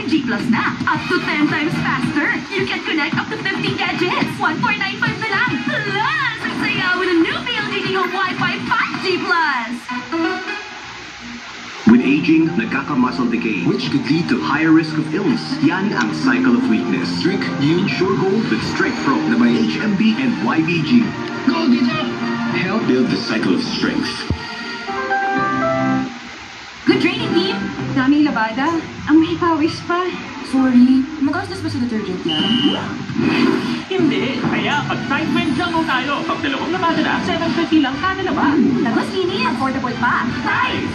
5G Plus na. Up to 10 times faster. You can connect up to 15 gadgets. 1495 na lang. Plus, ang saya with a new PLDT Home Wi-Fi 5G Plus. With aging, nagkaka-muscle decay, which could lead to higher risk of illness. Yan ang cycle of weakness. Drink new Sure Gold with Strength Pro na by HMB and YBG. Gold it up! Help build the cycle of strength. Good training, team! Daming labada. Ang may pawis pa. Sorry, magastos ba sa detergent yan? Hindi. Kaya pag-Sidemen Jungle tayo. Pag dalawang labada na, 750 lang kada laba. Lagos linis, affordable pa. Right!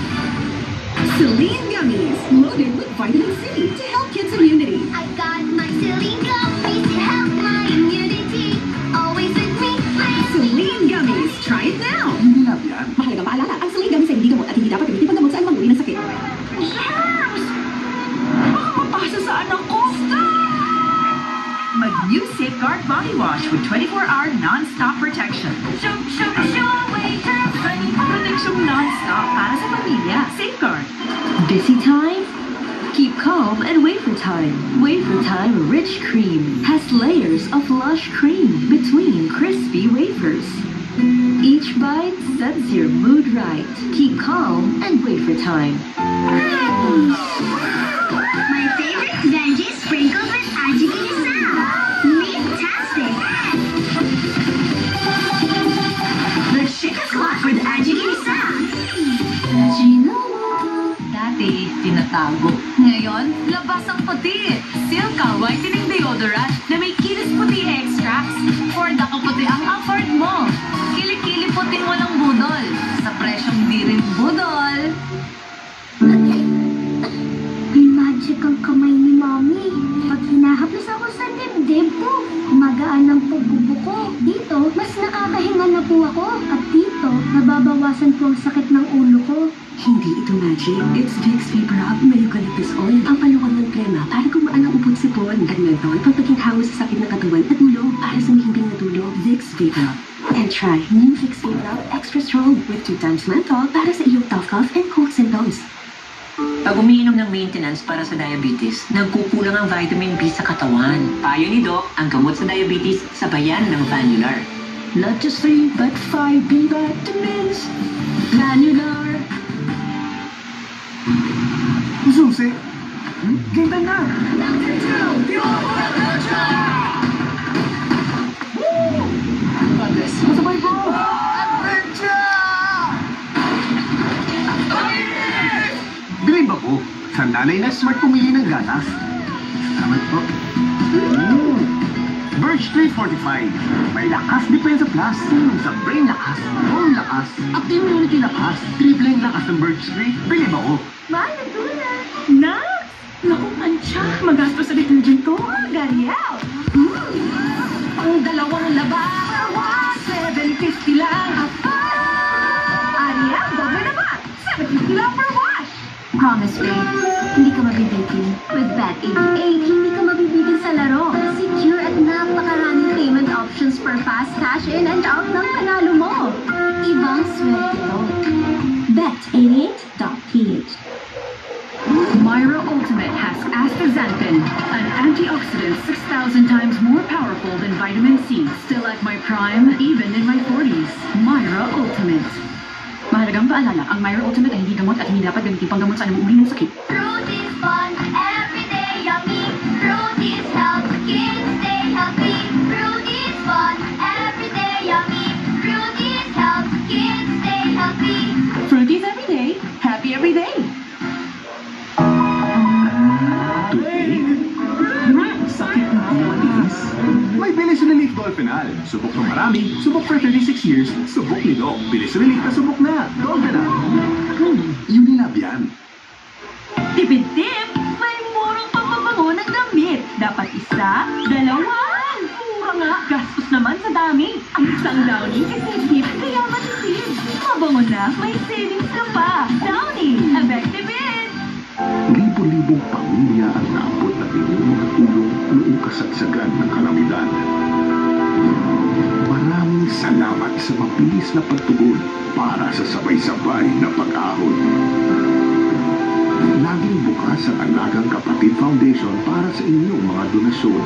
Celine Gummies, loaded with vitamin C to help kids' immunity. I got my Celine gummies to help my immunity. Always with me, Celine Gummies, try it now. Hindi lang yan. Mahalagang paalala, ang Celine Gummies ay hindi gamot at hindi dapat gamitin panggamot sa anumang uri ng sakit. Germs! Baka mapasa sa anak ko. Mag-new Safeguard Body Wash with 24-hour non-stop protection. Show, wait, Protection non-stop para sa pamilya. Safeguard. Busy time? Keep calm and wait for time. Wait for time rich cream has layers of lush cream between crispy wafers. Each bite sets your mood right. Keep calm and wait for time. my favorite veggies sprinkled with Ajigini Sam. Fantastic. The chicken hot with Ajigini Sam. Gino, dati tinatago. Ngayon, labas ang puti. Silka Whitening Deodorant na may kilis puti extracts. For the kaputi ang afford mo. Kilikili puting walang budol. Sa presyong di rin budol. May magic ang kamay ni Mommy. Pag hinahaplos ako sa dibdib ko, gumagaan ang pagbubuko. Dito, mas nakakahinga na po ako. At dito, nababawasan po ang sakit ng ulo ko. Hindi ito magic. It's Vicks Vapor Rub na eucalyptus oil. Ang paluwag ng krema para gumaan ang upod sipon. At menthol, pagpaging hawas sa sakit ng katawan at ulo para sa mahimbing na tulog. Vicks Vapor Rub. And try new Vicks Vapor Rub Extra Strong with 2 times menthol para sa iyong tough cough and cold symptoms. Pag umiinom ng maintenance para sa diabetes, nagkukulang ang vitamin B sa katawan. Payo ni Doc, ang gamot sa diabetes, sabayan ng Vanular. Not just 3, but 5 B vitamins. Granular. Susi! Game time na! Masabay po! Bilib ako. Sa nanay na smart pumili ng gatas. Salamat po. Birch 345. May lakas Depensa Plus. Sa brain lakas, bone lakas, at immunity lakas. Triple lakas ng Birch 3. Bilib ako. Mahal na tulad. Nak! Naku, Antya. Magastos sa detergent to. Gariel. Ang dalawang laba. 750 lang. Ariel, doble na ba? 750 lang per wash. Promise, babe. Hindi ka mabibitin. With Bet88, hindi ka mabibitin sa laro. Secure at napakaraming payment options for fast cash in and out ng panalo mo. Ibang swerte to. Bet88.ph. Myra Ultimate has astaxanthin, an antioxidant 6,000 times more powerful than vitamin C. Still at my prime, even in my 40s. Myra Ultimate. Mahalagang paalala, ang Myra Ultimate ay hindi gamot at hindi dapat gamitin panggamot sa anumang uri ng sakit. Fruit is fun, everyday yummy. Fruit is health, kids stay healthy. Fruit is fun, everyday yummy. Fruit is health, kids stay healthy. Fruities every day, happy every day. Sakit na di matiis. May bilis relief Dolphinal. Subok ng marami, subok for 36 years, subok ni Doc. Bilis relief na subok na. Dolphinal. Unilab yan. Tipid-tip, may murang pagbabango ng damit. Dapat isa, dalawa. Mura nga, gastos naman sa dami. Ang isang Downy kasi tip, kaya matipid. Mabango na, may savings ka pa. Downy, effective-it! Libo-libong pamilya ang naabot na inyong mga tulong noong kasagsagan ng kalamidad. Maraming salamat sa mabilis na pagtugon para sa sabay-sabay na pag-ahon. Laging bukas ang Alagang Kapatid Foundation para sa inyong mga donasyon.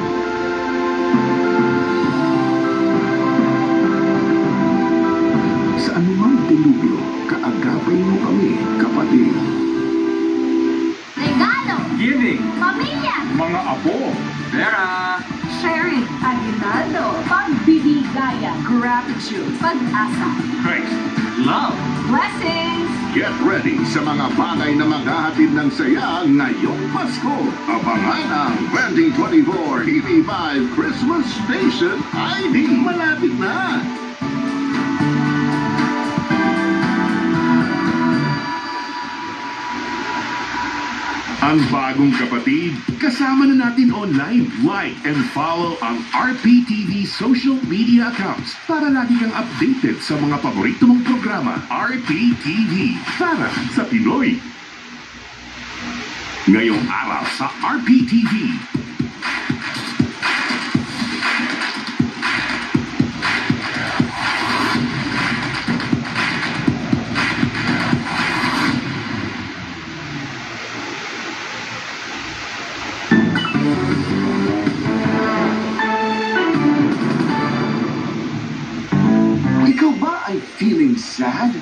Sa anumang dilubyo, kaagapay mo kami, kapatid. Regalo! Giving. Pamilya! Mga apo. Pera. Sharing, aguinaldo, pagbibigaya, gratitude, pag-asa, Grace. Love. blessings. Get ready sa mga bagay na maghahatid ng saya ngayong Pasko. Abangan ang 2024 TV5 Christmas Station ID. Malapit na! Ang bagong kapatid, kasama na natin online. Like and follow ang RPTV social media accounts para lagi kang updated sa mga paborito mong programa. RPTV, para sa Pinoy. Ngayong araw sa RPTV. Ikaw ba ay feeling sad?